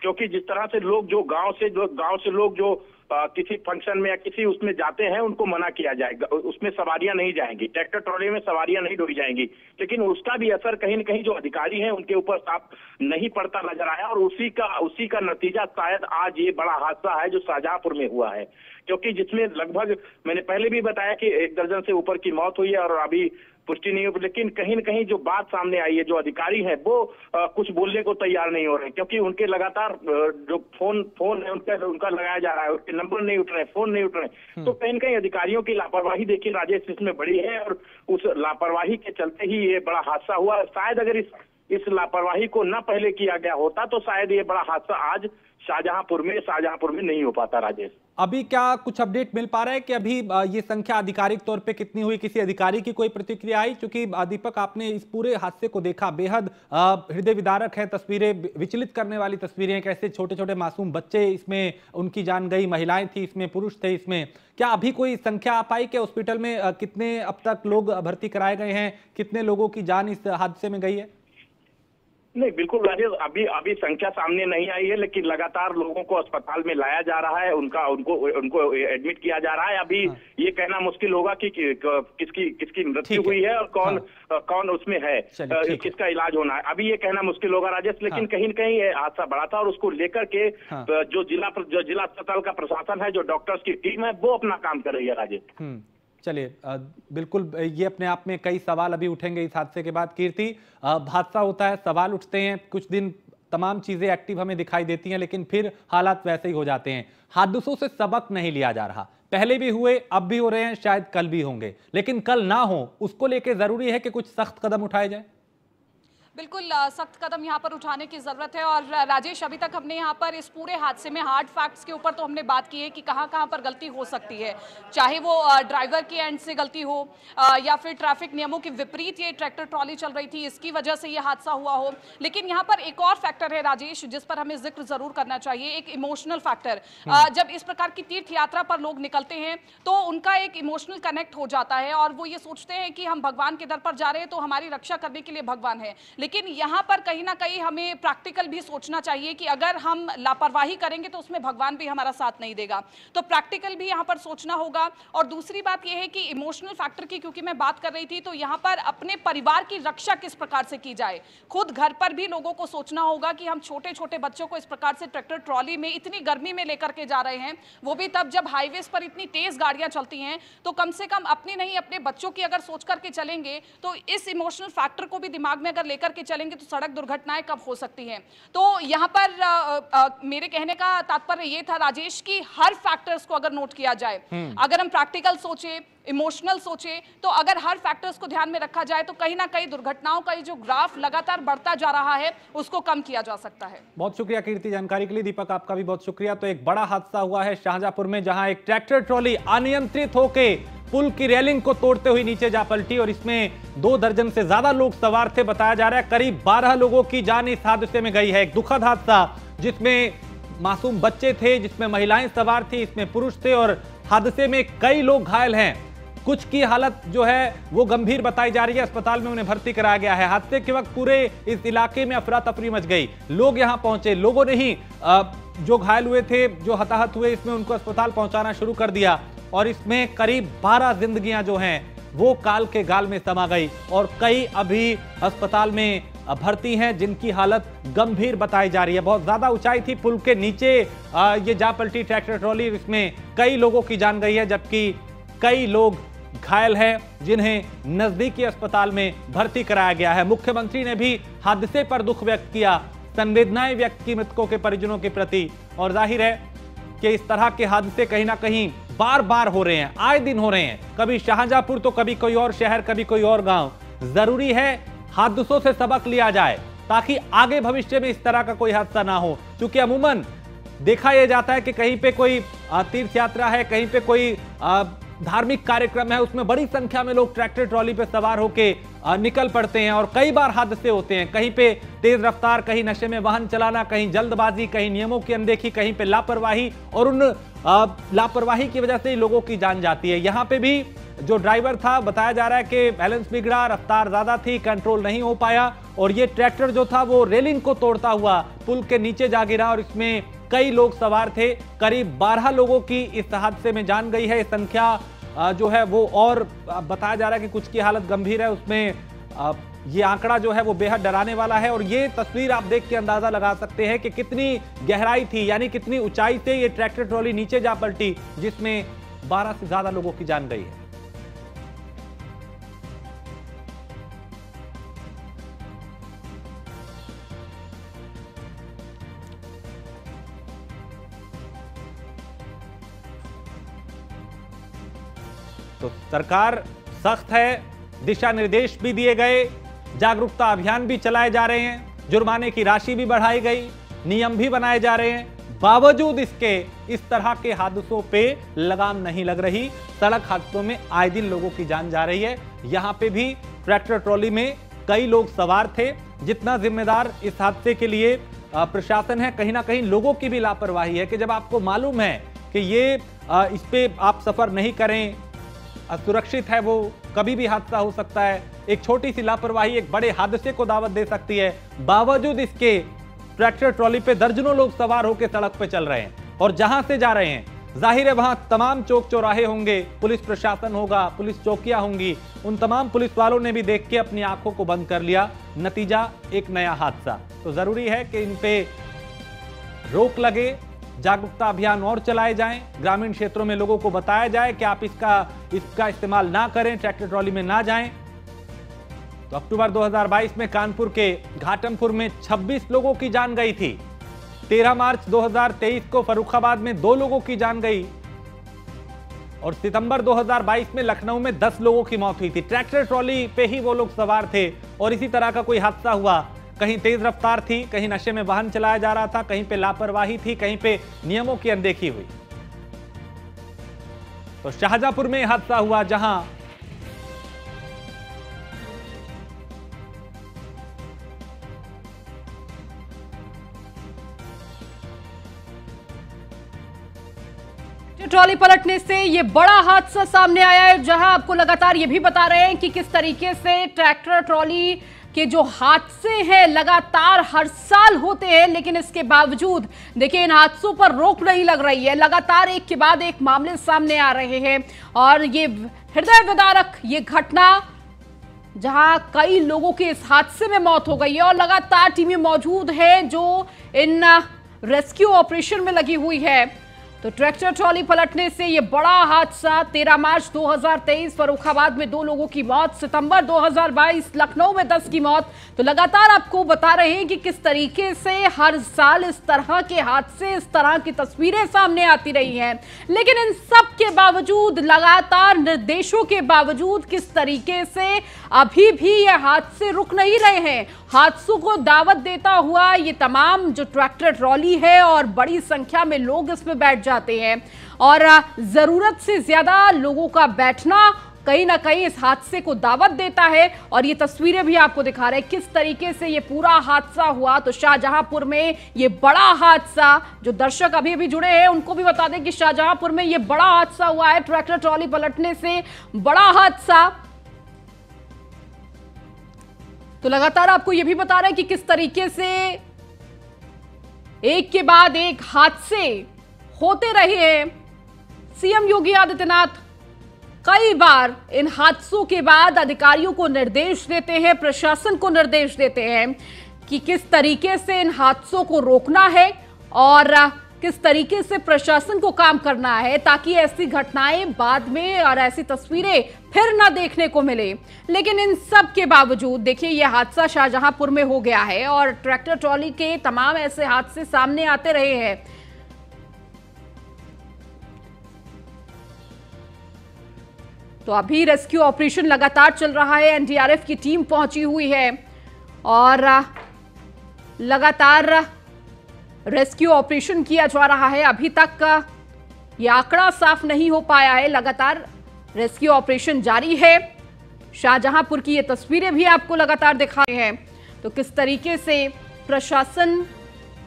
क्योंकि जिस तरह से लोग जो गांव से लोग जो किसी फंक्शन में या किसी उसमें जाते हैं उनको मना किया जाएगा, उसमें सवारियां नहीं जाएंगी, ट्रैक्टर ट्रॉली में सवारियां नहीं ढोई जाएंगी। लेकिन उसका भी असर कहीं न कहीं जो अधिकारी हैं उनके ऊपर साफ नहीं पड़ता नजर आया और उसी का नतीजा शायद आज ये बड़ा हादसा है जो शाहजहांपुर में हुआ है। क्योंकि जिसमें लगभग, मैंने पहले भी बताया कि 1 दर्जन से ऊपर की मौत हुई है और अभी पुष्टि नहीं हुई, लेकिन कहीं न कहीं जो बात सामने आई है, जो अधिकारी हैं वो कुछ बोलने को तैयार नहीं हो रहे, क्योंकि उनके लगातार जो फोन है उनका लगाया जा रहा है, उनके नंबर नहीं उठ रहे, फोन नहीं उठ रहे। तो कहीं न कहीं अधिकारियों की लापरवाही देखिए राजेश इसमें बड़ी है और उस लापरवाही के चलते ही ये बड़ा हादसा हुआ। शायद अगर इस लापरवाही को न पहले किया गया होता तो शायद ये बड़ा हादसा आज शाहजहांपुर में नहीं हो पाता। राजेश, अभी क्या कुछ अपडेट मिल पा रहा है कि अभी ये संख्या आधिकारिक तौर पे कितनी हुई? किसी अधिकारी की कोई प्रतिक्रिया आई? क्योंकि दीपक, आपने इस पूरे हादसे को देखा, बेहद हृदय विदारक है तस्वीरें, विचलित करने वाली तस्वीरें, कैसे छोटे छोटे मासूम बच्चे इसमें उनकी जान गई, महिलाएं थी इसमें, पुरुष थे इसमें। क्या अभी कोई संख्या आ पाई कि हॉस्पिटल में कितने अब तक लोग भर्ती कराए गए हैं, कितने लोगों की जान इस हादसे में गई है? नहीं, बिल्कुल राजेश, अभी संख्या सामने नहीं आई है, लेकिन लगातार लोगों को अस्पताल में लाया जा रहा है, उनको एडमिट किया जा रहा है। अभी ये कहना मुश्किल होगा कि किसकी मृत्यु हुई है और कौन उसमें है, किसका इलाज होना है, अभी ये कहना मुश्किल होगा राजेश। लेकिन कहीं न कहीं ये हादसा बड़ा था और उसको लेकर के जो जिला अस्पताल का प्रशासन है, जो डॉक्टर्स की टीम है, वो अपना काम कर रही है राजेश। चलिए, बिल्कुल ये अपने आप में कई सवाल अभी उठेंगे इस हादसे के बाद। कीर्ति, हादसा होता है, सवाल उठते हैं, कुछ दिन तमाम चीजें एक्टिव हमें दिखाई देती हैं, लेकिन फिर हालात वैसे ही हो जाते हैं। हादसों से सबक नहीं लिया जा रहा, पहले भी हुए, अब भी हो रहे हैं, शायद कल भी होंगे, लेकिन कल ना हो उसको लेकर जरूरी है कि कुछ सख्त कदम उठाए जाए। बिल्कुल सख्त कदम यहाँ पर उठाने की जरूरत है। और राजेश, अभी तक हमने यहाँ पर इस पूरे हादसे में हार्ड फैक्ट्स के ऊपर तो हमने बात की है कि कहाँ कहाँ पर गलती हो सकती है, चाहे वो ड्राइवर की एंड से गलती हो या फिर ट्रैफिक नियमों के विपरीत ये ट्रैक्टर ट्रॉली चल रही थी, इसकी वजह से ये हादसा हुआ हो। लेकिन यहाँ पर एक और फैक्टर है राजेश जिस पर हमें जिक्र जरूर करना चाहिए, एक इमोशनल फैक्टर। जब इस प्रकार की तीर्थ यात्रा पर लोग निकलते हैं तो उनका एक इमोशनल कनेक्ट हो जाता है और वो ये सोचते हैं कि हम भगवान के दर पर जा रहे हैं तो हमारी रक्षा करने के लिए भगवान है। लेकिन यहाँ पर कहीं ना कहीं हमें प्रैक्टिकल भी सोचना चाहिए कि अगर हम लापरवाही करेंगे तो उसमें भगवान भी हमारा साथ नहीं देगा, तो प्रैक्टिकल भी यहाँ पर सोचना होगा। और दूसरी बात यह है कि इमोशनल फैक्टर की क्योंकि मैं बात कर रही थी, तो यहाँ पर अपने परिवार की रक्षा किस प्रकार से की जाए, खुद घर पर भी लोगों को सोचना होगा कि हम छोटे छोटे बच्चों को इस प्रकार से ट्रैक्टर ट्रॉली में इतनी गर्मी में लेकर के जा रहे हैं, वो भी तब जब हाईवेज पर इतनी तेज गाड़ियां चलती हैं, तो कम से कम अपनी नहीं अपने बच्चों की अगर सोच करके चलेंगे तो इस इमोशनल फैक्टर को भी दिमाग में अगर लेकर के चलेंगे तो सड़क दुर्घटनाएं कब हो सकती हैं। तो यहाँ पर मेरे कहने का तात्पर्य ये था राजेश कि हर फैक्टर्स को अगर नोट किया जाए, अगर हम प्रैक्टिकल सोचे, इमोशनल सोचे, तो अगर हर फैक्टर्स को ध्यान में रखा जाए तो कहीं ना कहीं दुर्घटनाओं का जो ग्राफ लगातार बढ़ता जा रहा है उसको कम किया जा सकता है। बहुत शुक्रिया कीर्ति जानकारी के लिए। दीपक, आपका भी बहुत शुक्रिया। तो एक बड़ा हादसा हुआ है शाहजहांपुर में, जहां एक ट्रैक्टर ट्रॉली अनियंत्रित होकर पुल की रेलिंग को तोड़ते हुए नीचे जा पलटी और इसमें 2 दर्जन से ज्यादा लोग सवार थे। बताया जा रहा है करीब 12 लोगों की जान इस हादसे में गई है। एक दुखद हादसा जिसमें मासूम बच्चे थे, जिसमें महिलाएं सवार थी, इसमें पुरुष थे और हादसे में कई लोग घायल हैं। कुछ की हालत जो है वो गंभीर बताई जा रही है, अस्पताल में उन्हें भर्ती कराया गया है। हादसे के वक्त पूरे इस इलाके में अफरा तफरी मच गई, लोग यहां पहुंचे, लोगों ने ही जो घायल हुए थे, जो हताहत हुए, इसमें उनको अस्पताल पहुंचाना शुरू कर दिया और इसमें करीब 12 जिंदगियां जो हैं वो काल के गाल में समा गई और कई अभी अस्पताल में भर्ती हैं जिनकी हालत गंभीर बताई जा रही है। बहुत ज्यादा ऊंचाई थी पुल के नीचे ये जा पलटी ट्रैक्टर ट्रॉली, इसमें कई लोगों की जान गई है जबकि कई लोग घायल हैं जिन्हें नजदीकी अस्पताल में भर्ती कराया गया है। मुख्यमंत्री ने भी हादसे पर दुख व्यक्त किया, संवेदनाएं व्यक्त की मृतकों के परिजनों के प्रति। और जाहिर है कि इस तरह के हादसे कहीं ना कहीं बार बार हो रहे हैं, आए दिन हो रहे हैं, कभी शाहजहांपुर तो कभी कोई और शहर, कभी कोई और गांव। जरूरी है हादसों से सबक लिया जाए ताकि आगे भविष्य में इस तरह का कोई हादसा ना हो, क्योंकि अमूमन देखा यह जाता है कि कहीं पे कोई तीर्थ यात्रा है, कहीं पे कोई धार्मिक कार्यक्रम है, उसमें बड़ी संख्या में लोग ट्रैक्टर ट्रॉली पे सवार होके निकल पड़ते हैं और कई बार हादसे होते हैं। कहीं पे तेज रफ्तार, कहीं नशे में वाहन चलाना, कहीं जल्दबाजी, कहीं नियमों की अनदेखी, कहीं पे लापरवाही, और उन लापरवाही की वजह से ही लोगों की जान जाती है। यहाँ पे भी जो ड्राइवर था, बताया जा रहा है कि बैलेंस बिगड़ा, रफ्तार ज्यादा थी, कंट्रोल नहीं हो पाया और ये ट्रैक्टर जो था वो रेलिंग को तोड़ता हुआ पुल के नीचे जा गिरा और इसमें कई लोग सवार थे। करीब 12 लोगों की इस हादसे में जान गई है। संख्या जो है वो और बताया जा रहा है कि कुछ की हालत गंभीर है। उसमें ये आंकड़ा जो है वो बेहद डराने वाला है और ये तस्वीर आप देख के अंदाजा लगा सकते हैं कि कितनी गहराई थी, यानी कितनी ऊंचाई से ये ट्रैक्टर ट्रॉली नीचे जा पलटी जिसमें 12 से ज्यादा लोगों की जान गई है। तो सरकार सख्त है, दिशा निर्देश भी दिए गए, जागरूकता अभियान भी चलाए जा रहे हैं, जुर्माने की राशि भी बढ़ाई गई, नियम भी बनाए जा रहे हैं। बावजूद इसके इस तरह के हादसों पे लगाम नहीं लग रही। सड़क हादसों में आए दिन लोगों की जान जा रही है। यहां पे भी ट्रैक्टर ट्रॉली में कई लोग सवार थे। जितना जिम्मेदार इस हादसे के लिए प्रशासन है, कहीं ना कहीं लोगों की भी लापरवाही है कि जब आपको मालूम है कि ये इस पे आप सफर नहीं करें, असुरक्षित है, वो कभी भी हादसा हो सकता है, एक छोटी सी लापरवाही एक बड़े हादसे को दावत दे सकती है। बावजूद इसके ट्रैक्टर ट्रॉली पे दर्जनों लोग सवार होकर सड़क पे चल रहे हैं और जहां से जा रहे हैं जाहिर है वहां तमाम चौक चौराहे होंगे, पुलिस प्रशासन होगा, पुलिस चौकियां होंगी। उन तमाम पुलिस वालों ने भी देख के अपनी आंखों को बंद कर लिया। नतीजा एक नया हादसा। तो जरूरी है कि इन पे रोक लगे, जागरूकता अभियान और चलाए जाएं, ग्रामीण क्षेत्रों में लोगों को बताया जाए कि आप इसका इस्तेमाल ना करें, ट्रैक्टर ट्रॉली में ना जाएं। तो अक्टूबर 2022 में कानपुर के घाटमपुर में 26 लोगों की जान गई थी। 13 मार्च 2023 को फर्रुखाबाद में 2 लोगों की जान गई और सितंबर 2022 में लखनऊ में 10 लोगों की मौत हुई थी। ट्रैक्टर ट्रॉली पे ही वो लोग सवार थे और इसी तरह का कोई हादसा हुआ। कहीं तेज रफ्तार थी, कहीं नशे में वाहन चलाया जा रहा था, कहीं पे लापरवाही थी, कहीं पे नियमों की अनदेखी हुई। तो शाहजहांपुर में हादसा हुआ जहां ट्रॉली पलटने से ये बड़ा हादसा सामने आया है, जहां आपको लगातार ये भी बता रहे हैं कि किस तरीके से ट्रैक्टर ट्रॉली के जो हादसे हैं लगातार हर साल होते हैं, लेकिन इसके बावजूद देखिए इन हादसों पर रोक नहीं लग रही है। लगातार एक के बाद एक मामले सामने आ रहे हैं और ये हृदय विदारक ये घटना जहां कई लोगों की इस हादसे में मौत हो गई है और लगातार टीमें मौजूद हैं जो इन रेस्क्यू ऑपरेशन में लगी हुई है। तो ट्रैक्टर ट्रॉली पलटने से यह बड़ा हादसा 13 मार्च 2023 फर्रुखाबाद में 2 लोगों की मौत, सितंबर 2022 लखनऊ में 10 की मौत। तो लगातार आपको बता रहे हैं कि किस तरीके से हर साल इस तरह के हादसे, इस तरह की तस्वीरें सामने आती रही हैं, लेकिन इन सब के बावजूद, लगातार निर्देशों के बावजूद किस तरीके से अभी भी ये हादसे रुक नहीं रहे हैं। हादसों को दावत देता हुआ ये तमाम जो ट्रैक्टर ट्रॉली है और बड़ी संख्या में लोग इसमें बैठ जाते हैं और जरूरत से ज्यादा लोगों का बैठना कहीं ना कहीं इस हादसे को दावत देता है। और ये तस्वीरें भी आपको दिखा रहे हैं किस तरीके से ये पूरा हादसा हुआ। तो शाहजहांपुर में ये बड़ा हादसा, जो दर्शक अभी अभी जुड़े हैं उनको भी बता दें कि शाहजहांपुर में ये बड़ा हादसा हुआ है, ट्रैक्टर ट्रॉली पलटने से बड़ा हादसा। तो लगातार आपको यह भी बता रहे हैं कि किस तरीके से एक के बाद एक हादसे होते रहे हैं। सीएम योगी आदित्यनाथ कई बार इन हादसों के बाद अधिकारियों को निर्देश देते हैं, प्रशासन को निर्देश देते हैं कि किस तरीके से इन हादसों को रोकना है और किस तरीके से प्रशासन को काम करना है ताकि ऐसी घटनाएं बाद में और ऐसी तस्वीरें फिर ना देखने को मिले। लेकिन इन सब के बावजूद देखिए, यह हादसा शाहजहांपुर में हो गया है और ट्रैक्टर ट्रॉली के तमाम ऐसे हादसे सामने आते रहे हैं। तो अभी रेस्क्यू ऑपरेशन लगातार चल रहा है, एनडीआरएफ की टीम पहुंची हुई है और लगातार रेस्क्यू ऑपरेशन किया जा रहा है। अभी तक यह आंकड़ा साफ नहीं हो पाया है, लगातार रेस्क्यू ऑपरेशन जारी है। शाहजहांपुर की ये तस्वीरें भी आपको लगातार दिखा रहे हैं। तो किस तरीके से प्रशासन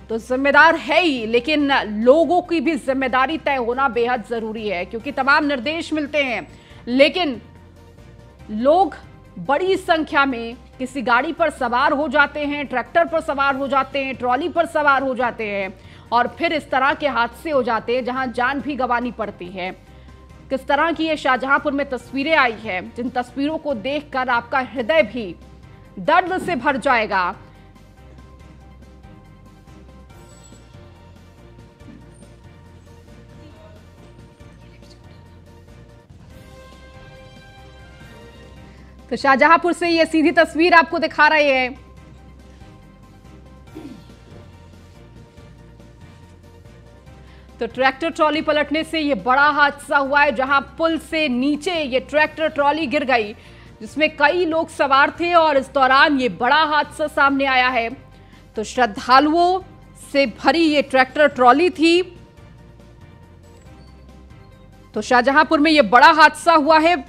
तो जिम्मेदार है ही, लेकिन लोगों की भी जिम्मेदारी तय होना बेहद जरूरी है, क्योंकि तमाम निर्देश मिलते हैं लेकिन लोग बड़ी संख्या में किसी गाड़ी पर सवार हो जाते हैं, ट्रैक्टर पर सवार हो जाते हैं, ट्रॉली पर सवार हो जाते हैं और फिर इस तरह के हादसे हो जाते हैं जहां जान भी गंवानी पड़ती है। किस तरह की ये शाहजहांपुर में तस्वीरें आई है, जिन तस्वीरों को देखकर आपका हृदय भी दर्द से भर जाएगा। तो शाहजहांपुर से ये सीधी तस्वीर आपको दिखा रहे हैं। तो ट्रैक्टर ट्रॉली पलटने से ये बड़ा हादसा हुआ है, जहां पुल से नीचे ये ट्रैक्टर ट्रॉली गिर गई, जिसमें कई लोग सवार थे और इस दौरान ये बड़ा हादसा सामने आया है। तो श्रद्धालुओं से भरी ये ट्रैक्टर ट्रॉली थी। तो शाहजहांपुर में ये बड़ा हादसा हुआ है।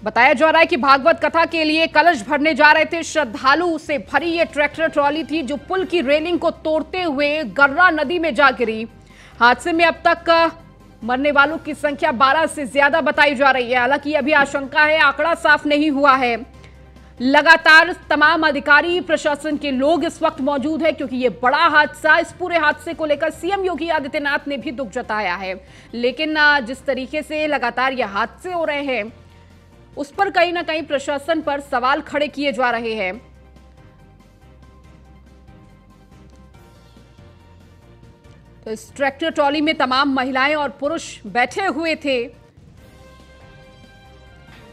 बताया जा रहा है कि भागवत कथा के लिए कलश भरने जा रहे थे श्रद्धालु से भरी ये ट्रैक्टर ट्रॉली थी, जो पुल की रेलिंग को तोड़ते हुए गर्रा नदी में जा गिरी। हादसे में अब तक मरने वालों की संख्या 12 से ज्यादा बताई जा रही है। हालांकि अभी आशंका है, आंकड़ा साफ नहीं हुआ है। लगातार तमाम अधिकारी, प्रशासन के लोग इस वक्त मौजूद है, क्योंकि ये बड़ा हादसा, इस पूरे हादसे को लेकर सीएम योगी आदित्यनाथ ने भी दुख जताया है। लेकिन जिस तरीके से लगातार ये हादसे हो रहे हैं, उस पर कहीं ना कहीं प्रशासन पर सवाल खड़े किए जा रहे हैं। तो इस ट्रैक्टर ट्रॉली में तमाम महिलाएं और पुरुष बैठे हुए थे।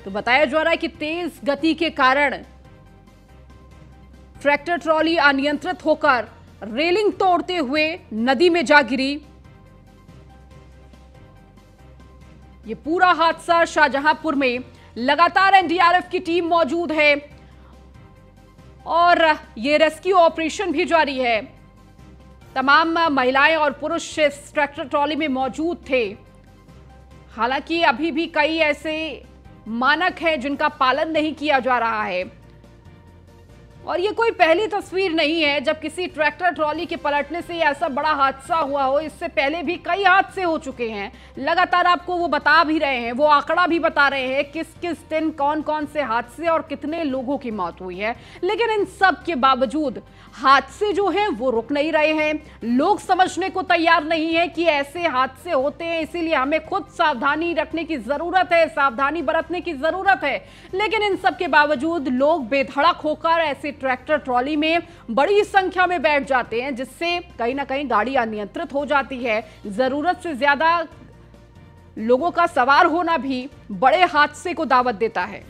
तो बताया जा रहा है कि तेज गति के कारण ट्रैक्टर ट्रॉली अनियंत्रित होकर रेलिंग तोड़ते हुए नदी में जा गिरी। ये पूरा हादसा शाहजहांपुर में, लगातार एनडीआरएफ की टीम मौजूद है और ये रेस्क्यू ऑपरेशन भी जारी है। तमाम महिलाएं और पुरुष इस ट्रैक्टर ट्रॉली में मौजूद थे। हालांकि अभी भी कई ऐसे मानक हैं जिनका पालन नहीं किया जा रहा है और ये कोई पहली तस्वीर नहीं है जब किसी ट्रैक्टर ट्रॉली के पलटने से ऐसा बड़ा हादसा हुआ हो। इससे पहले भी कई हादसे हो चुके हैं। लगातार आपको वो बता भी रहे हैं, वो आंकड़ा भी बता रहे हैं किस किस दिन कौन कौन से हादसे और कितने लोगों की मौत हुई है। लेकिन इन सब के बावजूद हादसे जो हैं वो रुक नहीं रहे हैं। लोग समझने को तैयार नहीं है कि ऐसे हादसे होते हैं, इसीलिए हमें खुद सावधानी रखने की जरूरत है, सावधानी बरतने की जरूरत है। लेकिन इन सब के बावजूद लोग बेधड़क होकर ऐसे ट्रैक्टर ट्रॉली में बड़ी संख्या में बैठ जाते हैं, जिससे कहीं ना कहीं गाड़ी अनियंत्रित हो जाती है। जरूरत से ज्यादा लोगों का सवार होना भी बड़े हादसे को दावत देता है।